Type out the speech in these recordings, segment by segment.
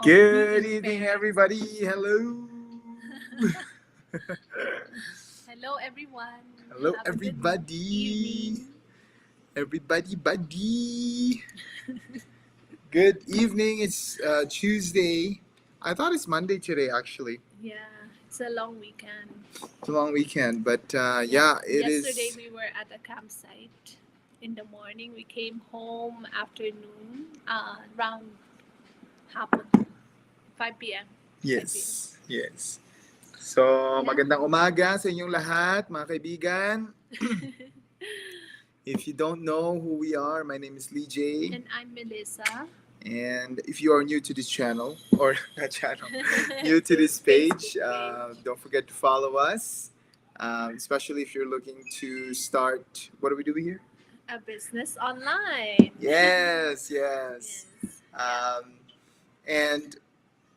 Good evening, everybody. Hello. Hello, everyone. Hello, Have a good everybody. evening. Everybody, buddy. Good evening. It's Tuesday. I thought it's Monday today, actually. Yeah, it's a long weekend. It's a long weekend, but yeah, it Yesterday is. we were at a campsite. In the morning, we came home afternoon, around hapon, 5 p.m. Yes, yes. So, Yeah. magandang umaga sa inyong lahat, mga kaibigan. If you don't know who we are, my name is Lee J. And I'm Melissa. And if you are new to this channel, or not channel, new to this page, don't forget to follow us. Especially if you're looking to start, what are we doing here? A business online. Yes, yes. Um, and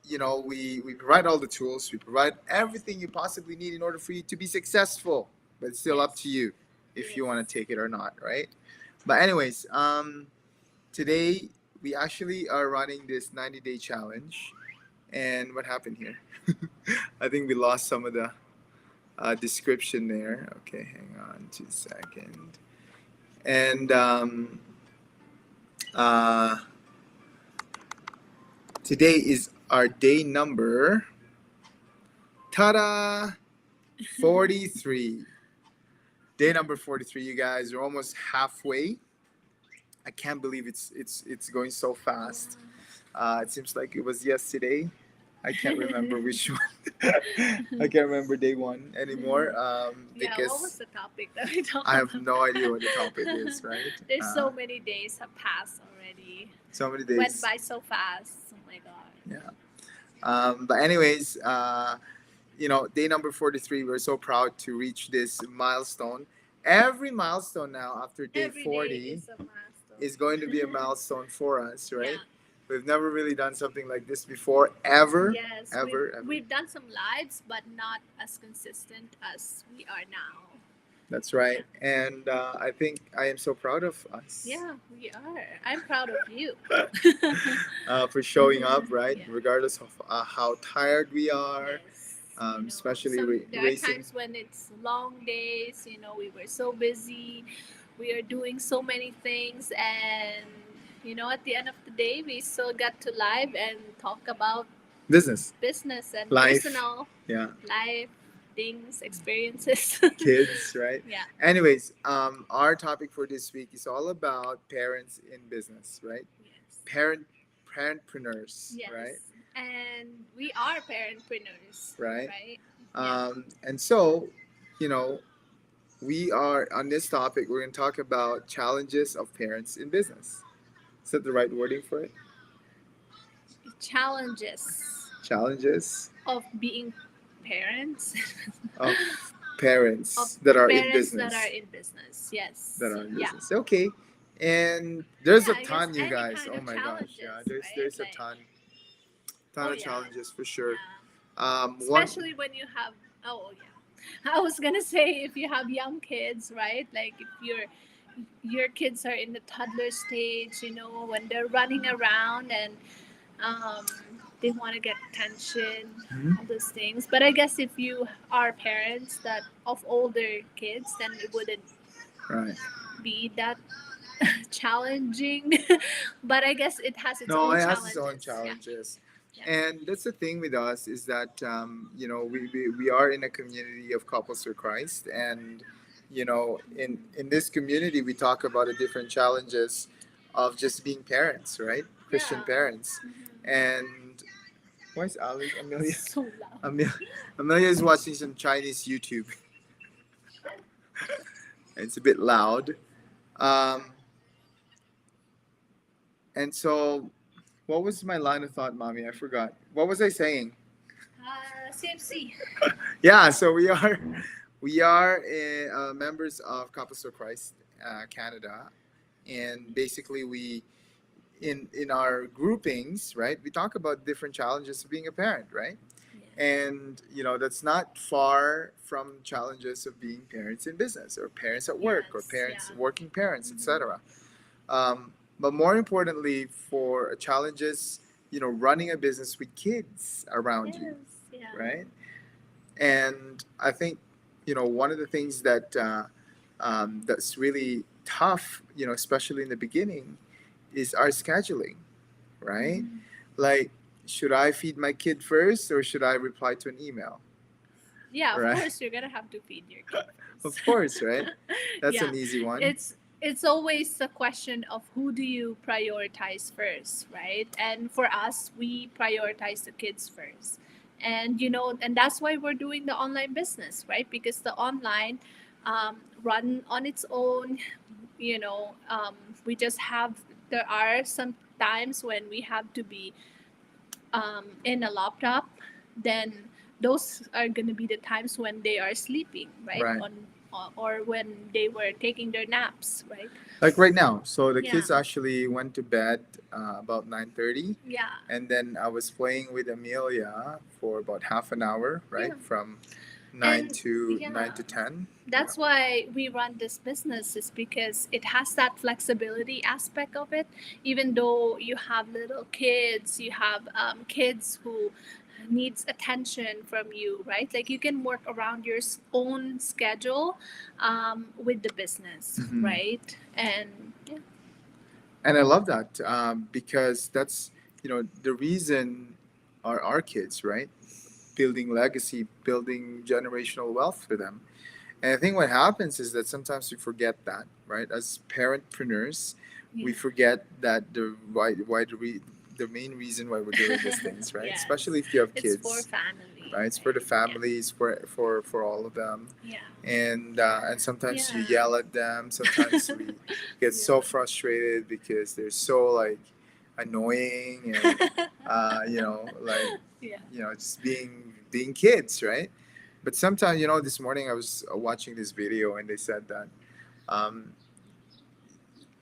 you know, we provide all the tools, we provide everything you possibly need in order for you to be successful. But it's still up to you if you want to take it or not, right? But anyways, today we actually are running this 90-day challenge. And what happened here? I think we lost some of the description there. Okay, hang on 2 seconds. And uh, today is our day number, ta-da, 43. Day number 43, you guys. We're almost halfway. I can't believe it's going so fast. It seems like it was yesterday. I can't remember which one. I can't remember day one anymore. Because what was the topic that we talked I have about? no idea what the topic is, right? There's so many days have passed already. So many days. Went by so fast. Oh my god. Yeah. But anyways, you know, day number 43, we're so proud to reach this milestone. Every milestone now after day Every 40 day is a milestone. is going to be a milestone for us, right? Yeah. We've never really done something like this before, ever. Yes, ever. we've done some lives, but not as consistent as we are now. That's right. And I think I am so proud of us. Yeah, we are. I'm proud of you. For showing up, right? Yeah. Regardless of how tired we are. Yes. Especially there racing. are times when it's long days. We were so busy. We are doing so many things, and at the end of the day, we still got to live and talk about business and life. personal life things, experiences. Kids, right? Yeah. Anyways, our topic for this week is all about parents in business, right? Yes. Parentpreneurs, Yes. right? And we are parentpreneurs, right? Yeah. And so, we are on this topic. We're going to talk about challenges of parents in business. Is that the right wording for it? Challenges of being parents. Of parents Of that are parents in business. that are in business. Yes. That are in Yeah. business. Okay. And there's Yeah, a I ton, guess you any guys. kind Oh of my gosh. challenges, Yeah. right? There's a Like- ton Oh, of yeah. challenges for sure. Yeah. One, Especially when you have. Oh yeah. I was gonna say if you have young kids, right? Like if your kids are in the toddler stage, when they're running around and they want to get attention, Mhm. all those things. But I guess if you are parents that of older kids, then it wouldn't right. be that challenging. But I guess it has its No, own it has challenges. its own challenges. Yeah. And that's the thing with us is that, we are in a community of couples for Christ. And, in this community, we talk about the different challenges of just being parents, right? Christian Yeah. parents. Mhm. And why is Amelia? So loud. Amelia is watching some Chinese YouTube. It's a bit loud. And so, what was my line of thought, Mommy? I forgot. What was I saying? CMC. Yeah, so we are members of Couples for Christ Canada, and basically we in our groupings, right? We talk about different challenges of being a parent, right? And that's not far from challenges of being parents in business or parents at work or Yes, parents yeah. working parents, etc. But more importantly, for challenges running a business with kids around Yes. you, Yeah. right? And I think one of the things that's really tough, especially in the beginning, is our scheduling, right? Mhm. Like, should I feed my kid first or should I reply to an email, Yeah, of right? course you're gonna have to feed your kid Of first. course, right? That's Yeah, an easy one. it's always a question of who do you prioritize first, right? And for us, we prioritize the kids first. And and that's why we're doing the online business, right? Because the online run on its own, you know, um, we just have there are some times when we have to be in a laptop, then those are going to be the times when they are sleeping, right? Right. On or when they were taking their naps, right? Like right now. So the Yeah. kids actually went to bed about 9:30, Yeah. and then I was playing with Amelia for about half an hour, right? Yeah. From 9 And to yeah, 9 to 10. that's why we run this business, is because it has that flexibility aspect of it. Even though you have little kids, you have kids who needs attention from you, right? Like you can work around your own schedule with the business, Mhm. right? And yeah. And I love that because that's the reason are our kids, right? Building legacy, building generational wealth for them. And I think what happens is that sometimes we forget that, right? As parentpreneurs, we Yeah. forget that the main reason why we're doing these things, right? Yes. Especially if you have It's for kids, family. right? It's for the Yeah. families, for all of them, Yeah. and sometimes you Yeah. yell at them. Sometimes we get so Yeah. frustrated because they're so like annoying and like Yeah. just being kids, right? But sometimes this morning I was watching this video and they said that um,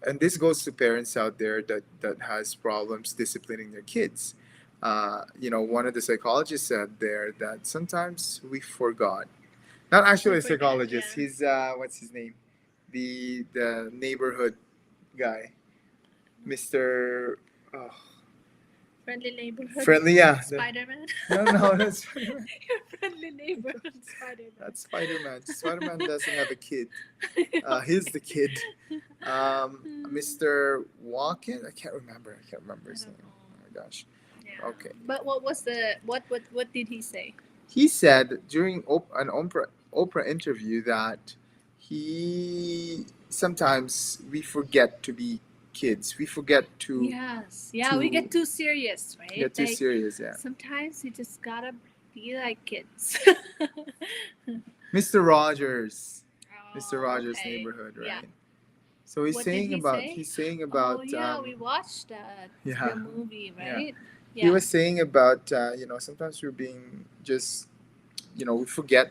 and this goes to parents out there that has problems disciplining their kids. One of the psychologists said there that sometimes we forgot. Not We actually a forget. psychologist. Yeah. He's what's his name? The neighborhood guy, Mister. Oh, Friendly neighborhood. friendly, yeah. Spider Man. No, that's Spider-Man. Your friendly neighborhood Spider Man. That's Spider-Man. Spider-Man doesn't have a kid. He's the kid. Mr. Walken. I can't remember I his name. don't know. Oh my gosh. Yeah. Okay. But what was the what did he say? He said during an Oprah interview that he sometimes we forget to be kids. We forget to Yes. Yeah, we get too serious, right? get too Like serious. Yeah. sometimes you just gotta be like kids. Mr. Rogers. Mr. Oh, Rogers' okay. neighborhood, right? Yeah. So What did he say? he's saying Oh about yeah, we watched that yeah. the movie, Yeah. right? He was saying about sometimes we're being just we forget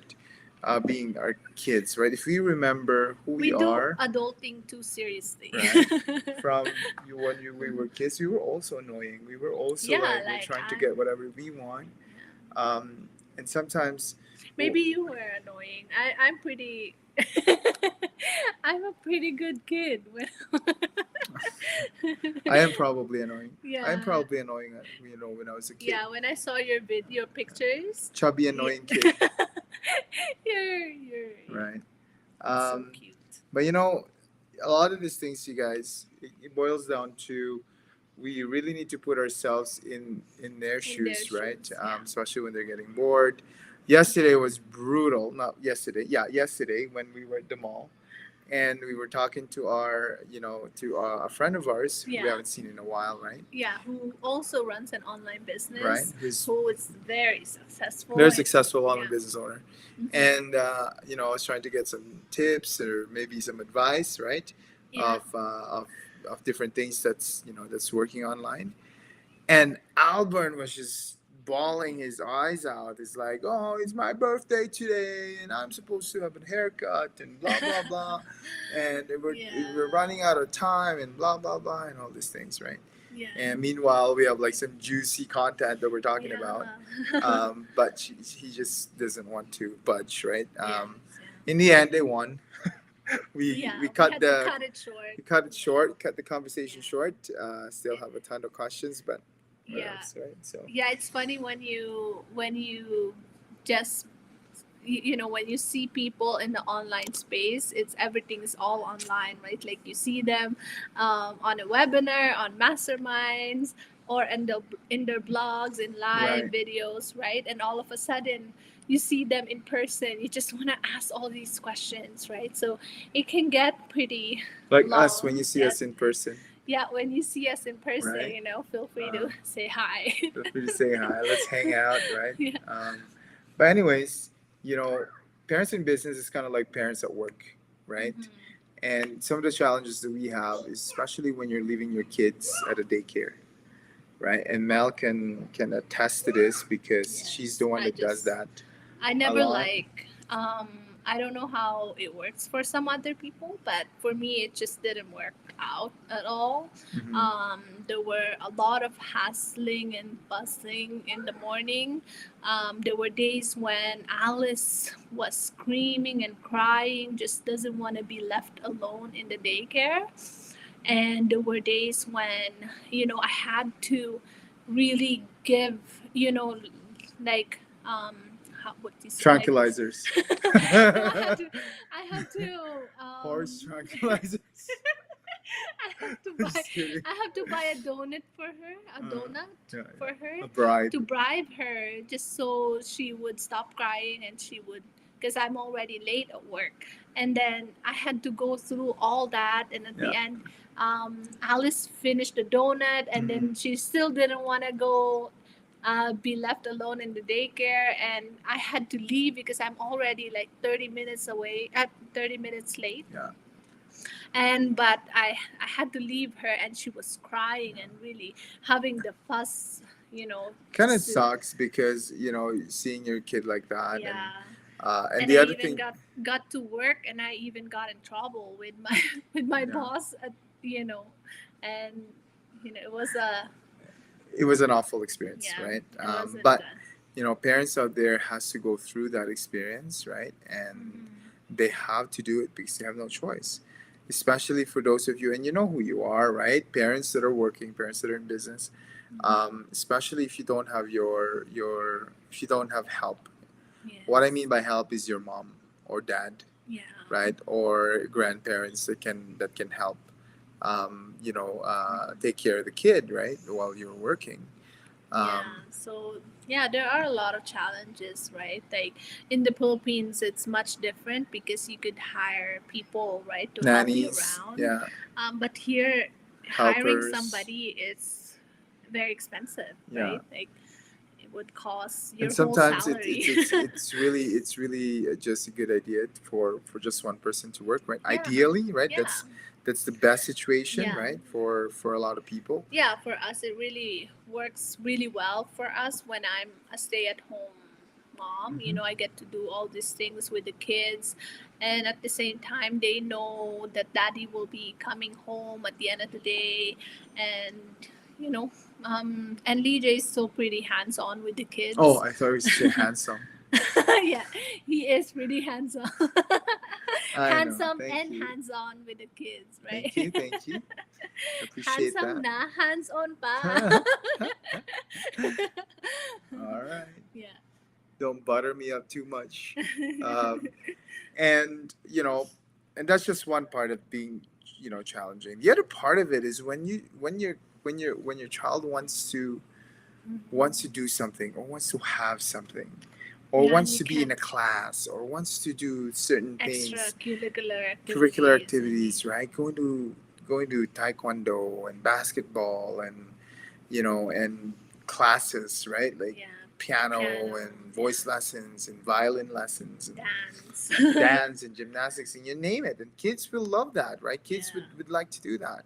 being our kids, right? If we remember who we we do are, adulting too seriously. right? From we were kids, we were also annoying. We were also Yeah, like we're like trying to I- get whatever we want. And sometimes Maybe you were annoying. I'm pretty. I'm a pretty good kid. I am probably annoying. Yeah. I am probably annoying, when I was a kid. Yeah, when I saw your video pictures, Chubby, annoying kid, you're right? so Um, cute. but a lot of these things, you guys, it boils down to we really need to put ourselves in their shoes, right? shoes, yeah. Especially when they're getting bored. Yesterday was brutal. Not yesterday. Yeah, yesterday when we were at the mall, and we were talking to a friend of ours who we Yeah. haven't seen in a while, right? Yeah, who also runs an online business. Right. Who's Who is very successful. very and- successful online yeah. business owner. Mhm. And I was trying to get some tips or maybe some advice, right? Yeah. Of different things that's working online. And Alburn was just bawling his eyes out. It's like, oh, it's my birthday today, and I'm supposed to have a haircut, and blah blah blah, and Yeah. we're running out of time, and blah blah blah, and all these things, right? Yeah. And meanwhile, we have like some juicy content that we're talking about, but he just doesn't want to budge, right? In the end, they won. we cut had to cut it short. cut the conversation short. Still have a ton of questions, but or Yeah. else, right? So Yeah, it's funny when you just when you see people in the online space, it's everything's all online, right? Like you see them on a webinar, on masterminds, or in their blogs, in live right, videos, right? And all of a sudden you see them in person, you just want to ask all these questions, right? So it can get pretty like us when long. you see Yeah, us in person, yeah, when you see us in person, right? feel free to Um, say hi. feel free to say hi. Let's hang out, right? Yeah. But anyways, you know, parents in business is kind of like parents at work, right? Mhm. And some of the challenges that we have, especially when you're leaving your kids at a daycare, right? And Mel can attest to this because she's the Yes, one that does that I a never lot. like I don't know how it works for some other people, but for me it just didn't work out at all. Mhm. There were a lot of hassling and bustling in the morning. There were days when Alice was screaming and crying, just doesn't want to be left alone in the daycare. And there were days when I had to really give, you know like what do you say, like Tranquilizers. no, I have to Horse tranquilizers. I have to I'm buy just kidding. I have to buy a donut for her, a donut Yeah, for yeah. her A bribe. to bribe her, just so she would stop crying and she would, because I'm already late at work. And then I had to go through all that, and at the Yeah. end, Alice finished the donut, and Mhm. then she still didn't want to go. Be left alone in the daycare, and I had to leave because I'm already like 30 minutes away, at 30 minutes late. Yeah. And but I had to leave her, and she was crying and really having the fuss, Kind of just to, sucks because seeing your kid like that, yeah. and And the I other even thing, got to work, and I even got in trouble with my with my yeah, boss you know and it was a, it was an awful experience, yeah, right? it wasn't But parents out there has to go through that experience, right? And mhm. they have to do it because they have no choice. Especially for those of you, and you know who you are, right? Parents that are working, parents that are in business. Especially if you don't have if you don't have help. What I Yes. mean by help is your mom or dad, Yeah. right, or grandparents that can help, take care of the kid, right, while you're working. Yeah, Um, so yeah, there are a lot of challenges, right? Like in the Philippines, it's much different because you could hire people, right, to help you Nannies, around. yeah, But here, hiring helpers, somebody is very expensive, yeah. right? Like it would cost And your whole sometimes salary. it's really just a good idea for just one person to work, right? Yeah, Ideally, right? yeah, That's the best situation, yeah. right, for a lot of people. Yeah, for us, it really works really well for us when I'm a stay at home mom. Hmm. I get to do all these things with the kids, and at the same time, they know that daddy will be coming home at the end of the day. And, you know, and Lee J is so pretty hands on with the Oh, kids. I thought you said handsome. Yeah, he is pretty hands on. I know. Handsome Thank and you. hands on with the kids, Thank right? you. Thank you. Appreciate Handsome that. na, hands on pa. All right. Yeah. Don't butter me up too much. Um, and and that's just one part of being challenging. The other part of it is when your child wants to do something or wants to have something or Yeah, and wants you to be in can't a class or wants to do certain things, extracurricular curricular activities and activities, right? Going to taekwondo and basketball and and classes, right? Like yeah, piano piano, and yeah, voice lessons and violin lessons and dance. dance and gymnastics and you name it. And kids will love that, right? Yeah. Kids would like to do that.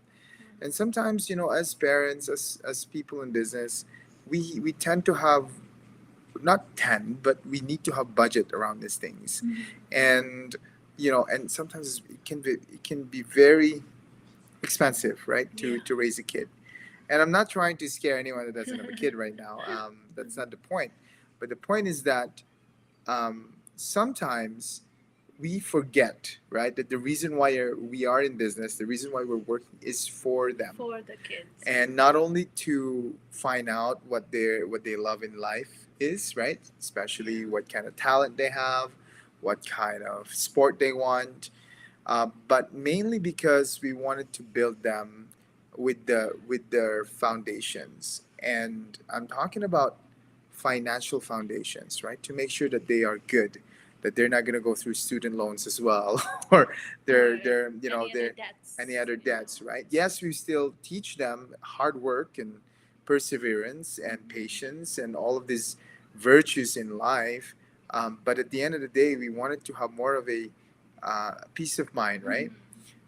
And sometimes, as parents, as people in business, we tend to have not 10, but we need to have budget around these things. Mhm. And and sometimes it can be very expensive, right, Yeah. to raise a kid. And I'm not trying to scare anyone that doesn't have a kid right now. That's not the point. But the point is that sometimes we forget, right, that the reason why we are in business, the reason why we're working is for them, For the kids. and not only to find out what they love in life is, right, especially what kind of talent they have, what kind of sport they want, but mainly because we wanted to build them with their foundations, and I'm talking about financial foundations, right, to make sure that they are good, that they're not going to go through student loans as well, or Or they're you know any other they're debts. any other debts, right? Yes, we still teach them hard work and perseverance and patience and all of these virtues in life, but at the end of the day, we wanted to have more of a peace of mind, right?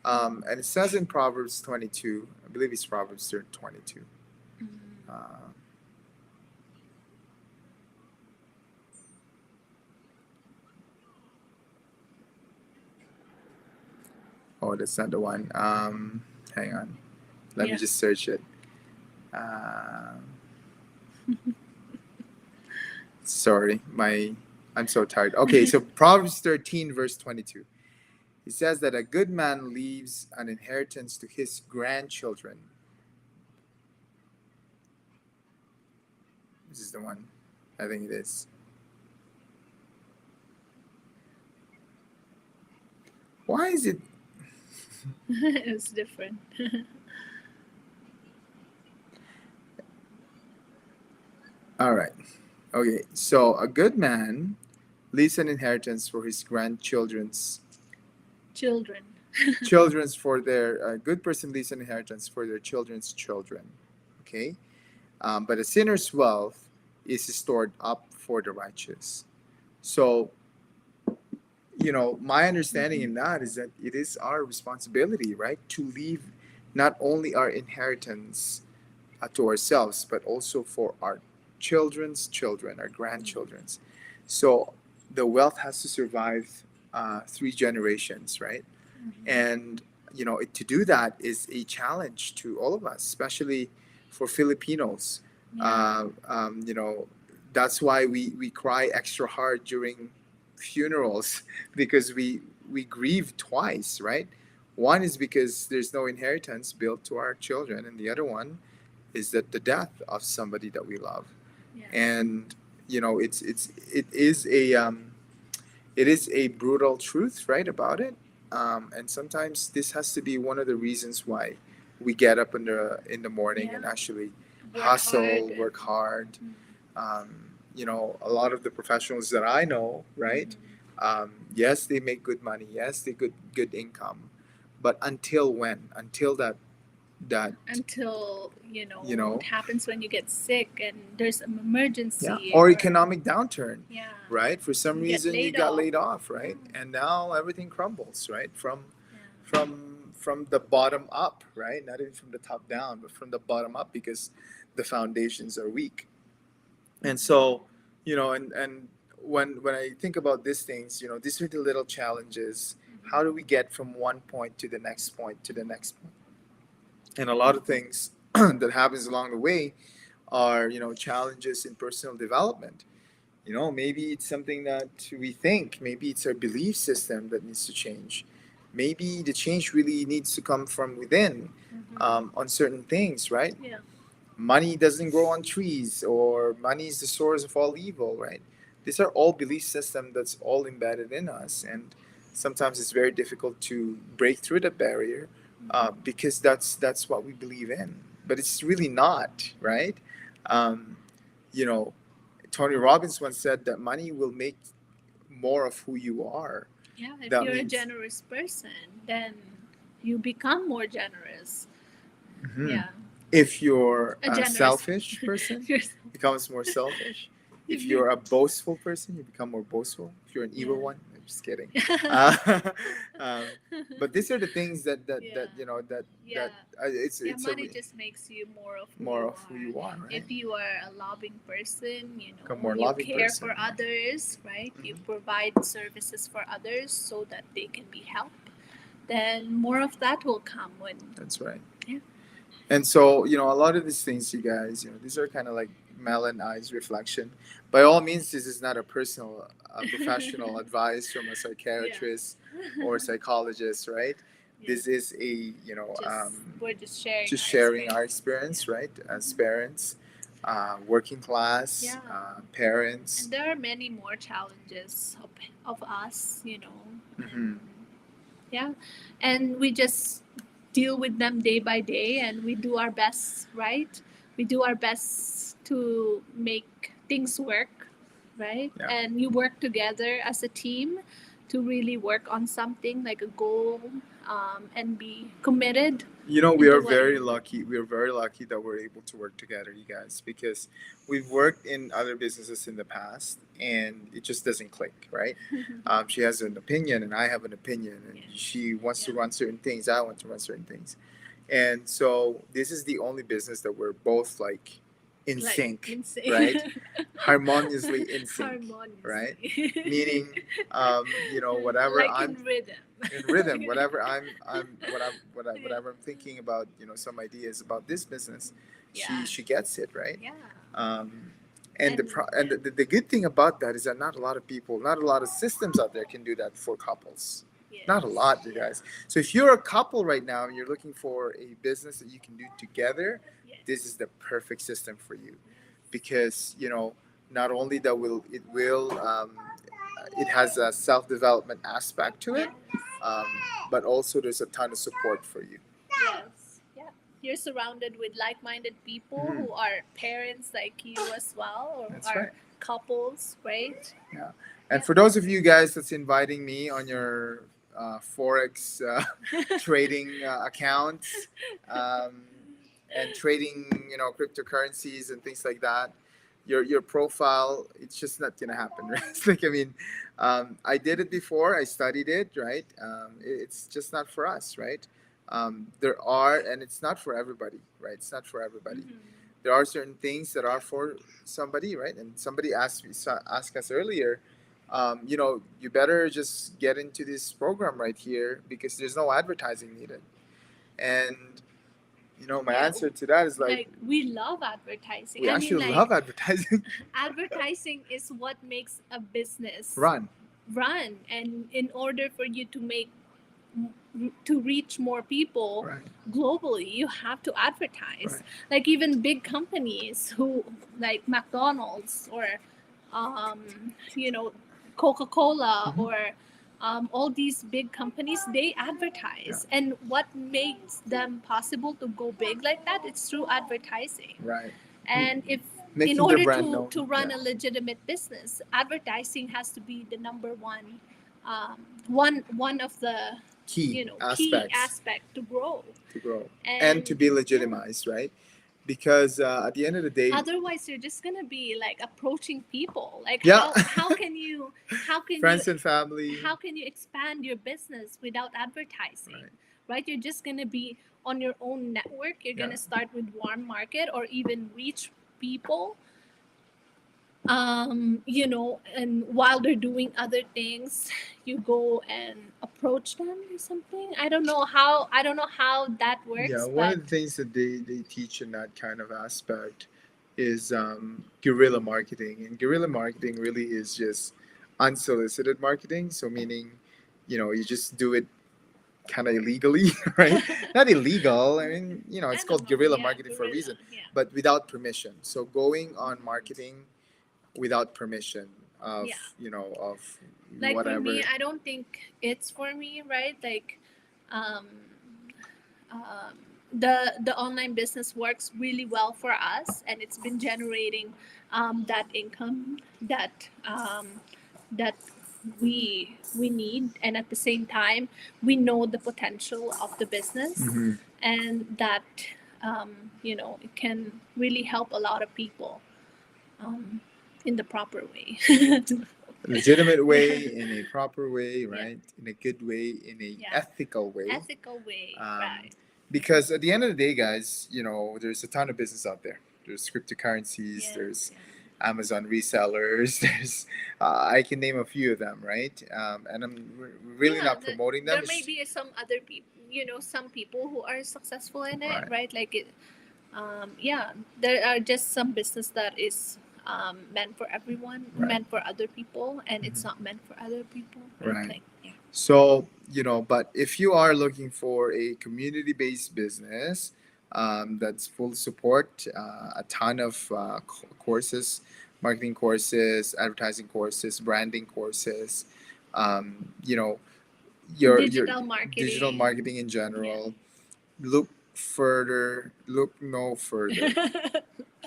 And it says in Proverbs 22, I believe it's Proverbs 22. Mhm. Uh, oh, that's not the one. Hang on. Let me Yeah. just search it. Um, sorry, I'm so tired. Okay, so Proverbs 13, verse 22. He says that a good man leaves an inheritance to his grandchildren. This is the one. I think it is. Why is it? It's different. All right. Okay, so a good man leaves an inheritance for his grandchildren's Children. children's for their a good person leaves an inheritance for their children's children. Okay, but a sinner's wealth is stored up for the righteous. So my understanding in that is that it is our responsibility, right, to leave not only our inheritance to ourselves, but also for our children's children, our grandchildren's. So the wealth has to survive 3 generations, right? And to do that is a challenge to all of us, especially for Filipinos. Yeah. That's why we cry extra hard during funerals because we grieve twice, right? One is because there's no inheritance built to our children, and the other one is that the death of somebody that we love. Yeah. And it is a brutal truth, right, about it. And sometimes this has to be one of the reasons why we get up in the morning and Yeah. actually Work hustle, hard. work hard. Mhm. A lot of the professionals that I know, right? Yes, they make good money. Yes, they good income, but until when? Until that Until you know what happens when you get sick and there's an emergency. yeah, or economic downturn, Yeah. right? For some You get reason, you laid got off. laid off, right? And now everything crumbles, right? Yeah. From the bottom up, right? Not even from the top down, but from the bottom up because the foundations are weak. And so, and when I think about these things, these are the little challenges. How do we get from one point to the next point to the next point? And a lot of things that happens along the way are challenges in personal development. Maybe it's something that we think, maybe it's our belief system that needs to change, maybe the change really needs to come from within, on certain things, right? Yeah. Money doesn't grow on trees, or money is the source of all evil, right? These are all belief system that's all embedded in us, and sometimes it's very difficult to break through the barrier, because that's what we believe in, but it's really not, right? um, you know Tony Robbins once said that money will make more of who you are. Yeah. If That you're a means generous person, then you become more generous. Mhm. Yeah. If you're A a generous selfish person, Yourself. becomes more selfish. If you're a boastful person, you become more boastful. If you're an evil Yeah. one, I'm just kidding. Uh, um, but these are the things that Yeah. Yeah. it's Yeah, it's money just makes you more of who more you of who are. you are, right? If you are a loving person, Become more you loving care person, for yeah. others, right? You Mhm. provide services for others so that they can be helped. Then more of that will come when That's right. Yeah. And so, a lot of these things, you guys, these are kind of like Mel and I's reflection. By all means, this is not a personal, professional advice from a psychiatrist or psychologist, right? This is a, We're just sharing just our sharing our experience. experience, right? As parents, working class, Yeah. parents. And there are many more challenges of us, you know. Mhm. Yeah. And we just deal with them day by day and we do our best, right? We do our best to make things work, right? Yeah. And you work together as a team to really work on something like a goal, and be committed. You know, we into are what very you- lucky. We are very lucky that we're able to work together, you guys, because we've worked in other businesses in the past, and it just doesn't click, right? She has an opinion, and I have an opinion, and Yeah. she wants to Yeah. run certain things. I want to run certain things, and so this is the only business that we're both like in Like, sync, in sync. right? Harmoniously in sync, Harmoniously. right? Meaning, whatever like I'm in rhythm. in rhythm, whatever I'm thinking about, some ideas about this business, Yeah. she gets it, right? Yeah. um and the And- pro- and the good thing about that is that not a lot of people, not a lot of systems out there can do that for couples. Yes. Not a lot, you guys. So if you're a couple right now and you're looking for a business that you can do together, Yes. this is the perfect system for you, because not only that it has a self-development aspect to it, um, but also there's a ton of support for you. Yes. Yeah. You're surrounded with like-minded people Mhm. who are parents like you as well, or That's are right. couples, right? And for those of you guys that's inviting me on your forex trading accounts, and trading, cryptocurrencies and things like that, your profile, it's just not gonna happen, right? It's like, I mean, I did it before, I studied it, right? It's just not for us, right? And it's not for everybody, right? It's not for everybody. Mhm. There are certain things that are for somebody, right? And somebody asked us earlier, you better just get into this program right here because there's no advertising needed. And my Yeah. answer to that is Like we love advertising. we I mean, actually like love advertising. advertising is what makes a business Run. and in order for you to reach more people Right. globally, you have to advertise. Right. Like even big companies who like McDonald's or um, Coca-Cola, Mhm. or all these big companies, they advertise. And what makes them possible to go big like that, it's through advertising. Right. And if Making in their order brand known. to run Yeah. a legitimate business, advertising has to be the number one, one of the Key key aspects aspect to grow. to grow and to be legitimized, right? Because at the end of the day, Otherwise, you're just gonna be like approaching people. Like Yeah. how can you friends and family. how can you expand your business without advertising? Right. Right? You're just gonna be on your own network. You're Yeah. gonna start with warm market or even reach people. And while they're doing other things, you go and approach them or something. I don't know how that works. Yeah, one but of the things that they teach in that kind of aspect is guerrilla marketing. And guerrilla marketing really is just unsolicited marketing. So, meaning, you just do it kind of illegally, right? Not illegal. I mean, it's I called don't know. guerrilla Yeah, marketing for a guerrilla, reason, yeah. but without permission. So, going on marketing without permission of, Yeah. of Like whatever. for me, I don't think it's for me, right? Like um, the online business works really well for us, and it's been generating that income that we need, and at the same time we know the potential of the business, Mhm. and that it can really help a lot of people um, in the proper way. Legitimate way, in a proper way, right? In a good way, in a Yeah. ethical way. Ethical way, right? Because at the end of the day, guys, there's a ton of business out there. There's cryptocurrencies, Yes, there's yeah. Amazon resellers, there's I can name a few of them, right? And I'm really Yeah, not promoting them. There may be some other people, some people who are successful in it, Right. right? Like Yeah, there are just some business that is meant for everyone, Right. meant for other people, and it's Mhm. not meant for other people. Right. Like, yeah. So, but if you are looking for a community based business that's full support, a ton of courses, marketing courses, advertising courses, branding courses, your Digital digital marketing. marketing in general, look further, look no further.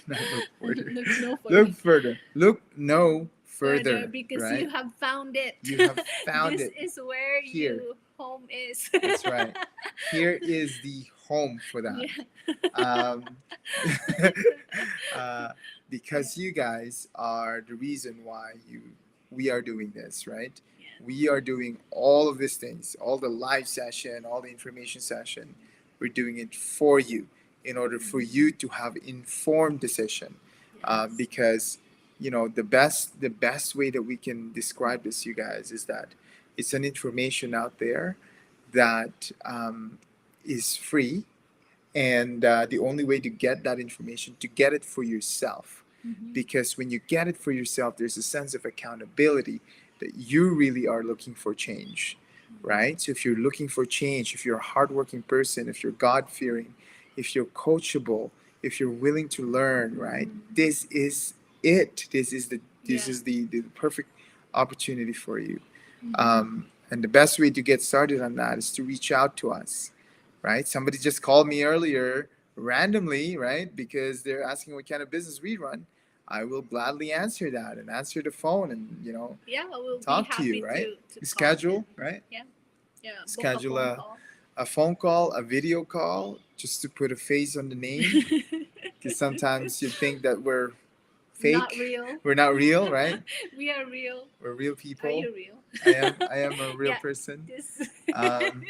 Not look further. Look no Look further. further. Look no Further further. because Right? you have found it. You have found This it is where here. you home is. That's right. Here is the home for that. Yeah. Um, uh, because you guys are the reason why we are doing this, right? Yeah. We are doing all of these things, all the live session, all the information session. We're doing it for you in order for you to have informed decision. Yes. Because the best way that we can describe this, you guys, is that it's an information out there that is free, and the only way to get that information, to get it for yourself, Mhm. because when you get it for yourself, there's a sense of accountability that you really are looking for change, right? So if you're looking for change, if you're a hardworking person, if you're God-fearing, if you're coachable, if you're willing to learn, right, this is it. This Yeah. is the perfect opportunity for you. Mhm. And the best way to get started on that is to reach out to us, right? Somebody just called me earlier randomly, right? Because they're asking what kind of business we run. I will gladly answer that and answer the phone and, Yeah, we'll talk be to you, happy right? to call Schedule, them. right? Yeah. Yeah. Book Schedule a phone call. a phone call, a video call, just to put a face on the name. Because sometimes you think that we're fake. Not real. We're not real, right? We are real. We're real Are people. you real? I am a real Yeah. person. This. Um,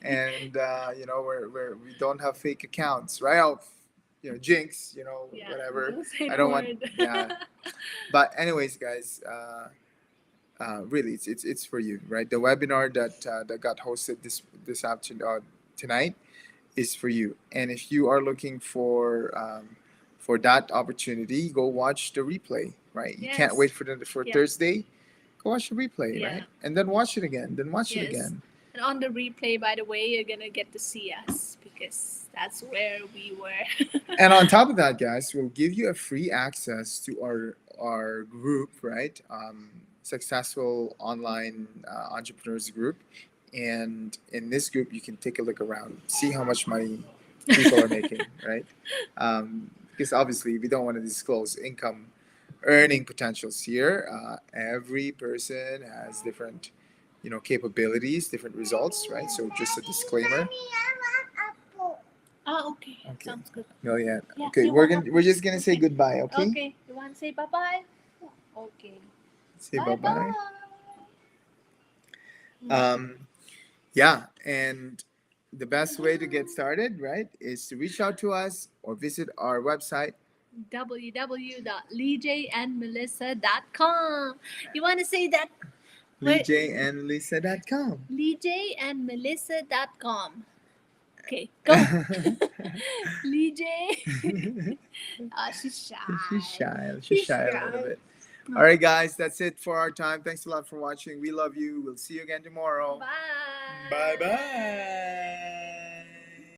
and we don't have fake accounts, right? Jinx, Yeah. whatever. Don't say I the don't want, word. yeah. But anyways, guys, really, it's for you, right? The webinar that got hosted this afternoon, tonight, is for you. And if you are looking for that opportunity, go watch the replay, right? You can't Yes. wait for Yeah. Thursday. Go watch the replay, Yeah. right? And then watch it again. Then watch it Yes. again. And on the replay, by the way, you're gonna get to see us because that's where we were. And on top of that, guys, we'll give you a free access to our group, right? Successful online entrepreneurs group. And in this group, you can take a look around, see how much money people are making, right? Because obviously, we don't want to disclose income earning potentials here. Every person has different, capabilities, different results, right? So just a disclaimer. Ah, okay. Okay. Sounds good. No, yeah. Yeah, Okay, you we're want we're just gonna say Okay. goodbye. Okay. Okay. You want to say bye bye? Okay. Say Bye bye bye. bye. Yeah, and the best way to get started, right, is to reach out to us or visit our website. www.leejandmelissa.com. You want to say that? LeeJandLisa.com. leejandmelissa.com. Okay, go. Lee J. She's shy. She's shy. She's She's shy a shy. little bit. All right, guys, that's it for our time. Thanks a lot for watching. We love you. We'll see you again tomorrow. Bye. Bye bye.